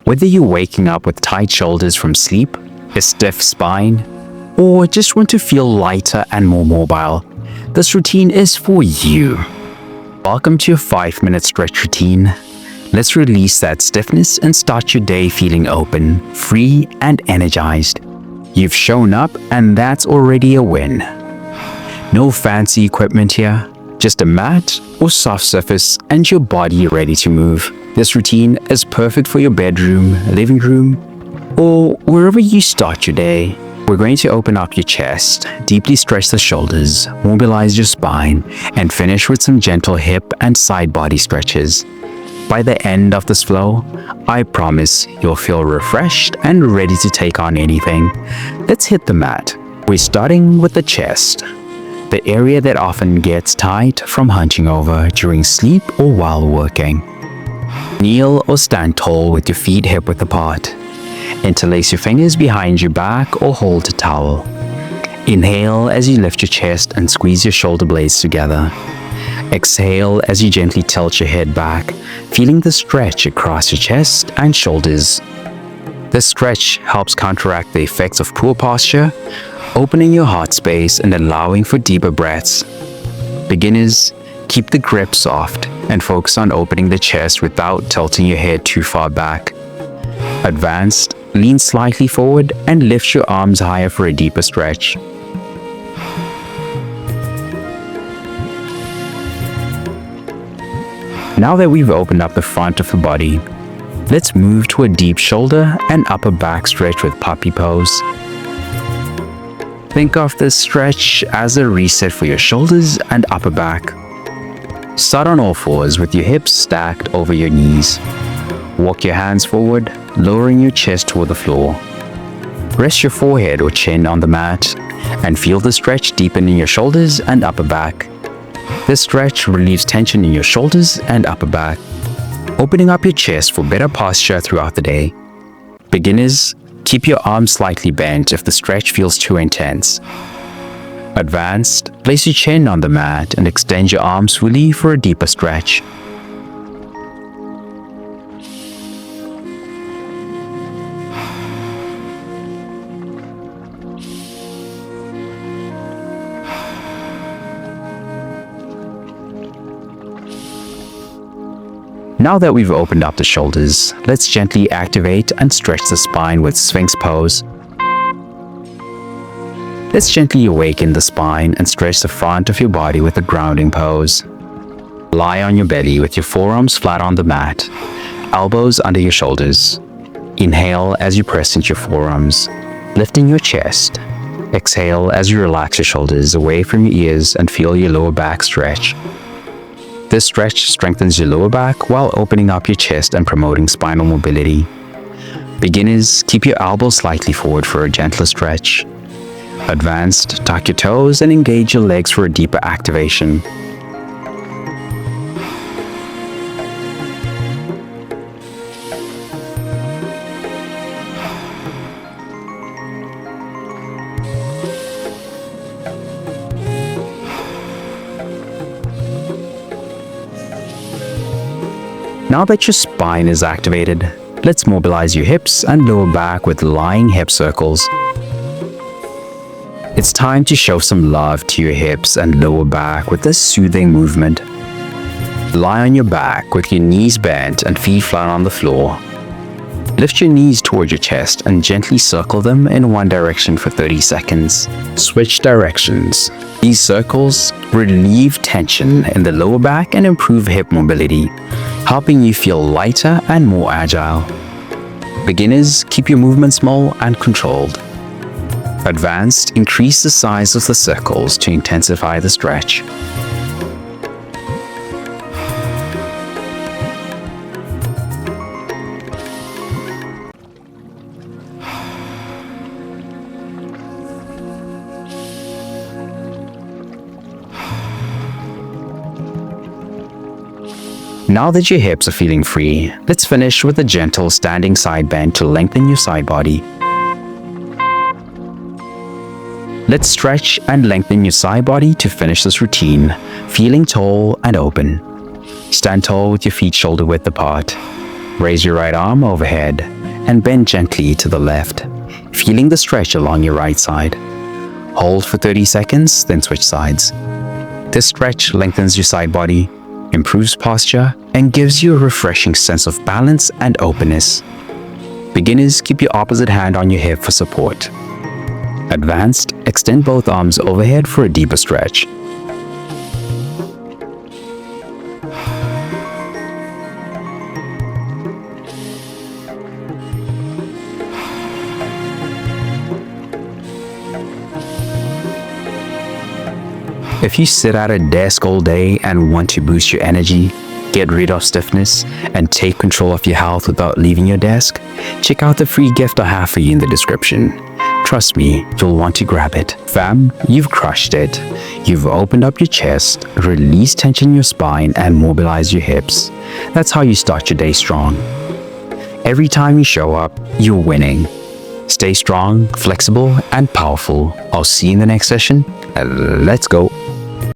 Whether you're waking up with tight shoulders from sleep, a stiff spine, or just want to feel lighter and more mobile, this routine is for you. Welcome to your 5-minute stretch routine. Let's release that stiffness and start your day feeling open, free, and energized. You've shown up, and that's already a win. No fancy equipment here, just a mat or soft surface and your body ready to move. This routine is perfect for your bedroom, living room, or wherever you start your day. We're going to open up your chest, deeply stretch the shoulders, mobilize your spine, and finish with some gentle hip and side body stretches. By the end of this flow, I promise you'll feel refreshed and ready to take on anything. Let's hit the mat. We're starting with the chest, the area that often gets tight from hunching over during sleep or while working. Kneel or stand tall with your feet hip-width apart. Interlace your fingers behind your back or hold a towel. Inhale as you lift your chest and squeeze your shoulder blades together. Exhale as you gently tilt your head back, feeling the stretch across your chest and shoulders. This stretch helps counteract the effects of poor posture, opening your heart space and allowing for deeper breaths. Beginners, keep the grip soft and focus on opening the chest without tilting your head too far back. Advanced, lean slightly forward and lift your arms higher for a deeper stretch. Now that we've opened up the front of the body, let's move to a deep shoulder and upper back stretch with puppy pose. Think of this stretch as a reset for your shoulders and upper back. Start on all fours with your hips stacked over your knees. Walk your hands forward, lowering your chest toward the floor. Rest your forehead or chin on the mat and feel the stretch deepen in your shoulders and upper back. This stretch relieves tension in your shoulders and upper back, opening up your chest for better posture throughout the day. Beginners, keep your arms slightly bent if the stretch feels too intense. Advanced, place your chin on the mat and extend your arms fully for a deeper stretch. Now that we've opened up the shoulders, let's gently activate and stretch the spine with Sphinx pose. Let's gently awaken the spine and stretch the front of your body with a grounding pose. Lie on your belly with your forearms flat on the mat, elbows under your shoulders. Inhale as you press into your forearms, lifting your chest. Exhale as you relax your shoulders away from your ears and feel your lower back stretch. This stretch strengthens your lower back while opening up your chest and promoting spinal mobility. Beginners, keep your elbows slightly forward for a gentler stretch. Advanced, tuck your toes and engage your legs for a deeper activation. Now that your spine is activated, let's mobilize your hips and lower back with lying hip circles. It's time to show some love to your hips and lower back with this soothing movement. Lie on your back with your knees bent and feet flat on the floor. Lift your knees toward your chest and gently circle them in one direction for 30 seconds. Switch directions. These circles relieve tension in the lower back and improve hip mobility, helping you feel lighter and more agile. Beginners, keep your movements small and controlled. Advanced, increase the size of the circles to intensify the stretch. Now that your hips are feeling free, let's finish with a gentle standing side bend to lengthen your side body. Let's stretch and lengthen your side body to finish this routine, feeling tall and open. Stand tall with your feet shoulder width apart. Raise your right arm overhead and bend gently to the left, feeling the stretch along your right side. Hold for 30 seconds, then switch sides. This stretch lengthens your side body, improves posture, and gives you a refreshing sense of balance and openness. Beginners, keep your opposite hand on your hip for support. Advanced, extend both arms overhead for a deeper stretch. If you sit at a desk all day and want to boost your energy, get rid of stiffness, and take control of your health without leaving your desk, check out the free gift I have for you in the description. Trust me, you'll want to grab it. Fam, you've crushed it. You've opened up your chest, released tension in your spine, and mobilized your hips. That's how you start your day strong. Every time you show up, you're winning. Stay strong, flexible, and powerful. I'll see you in the next session. Let's go.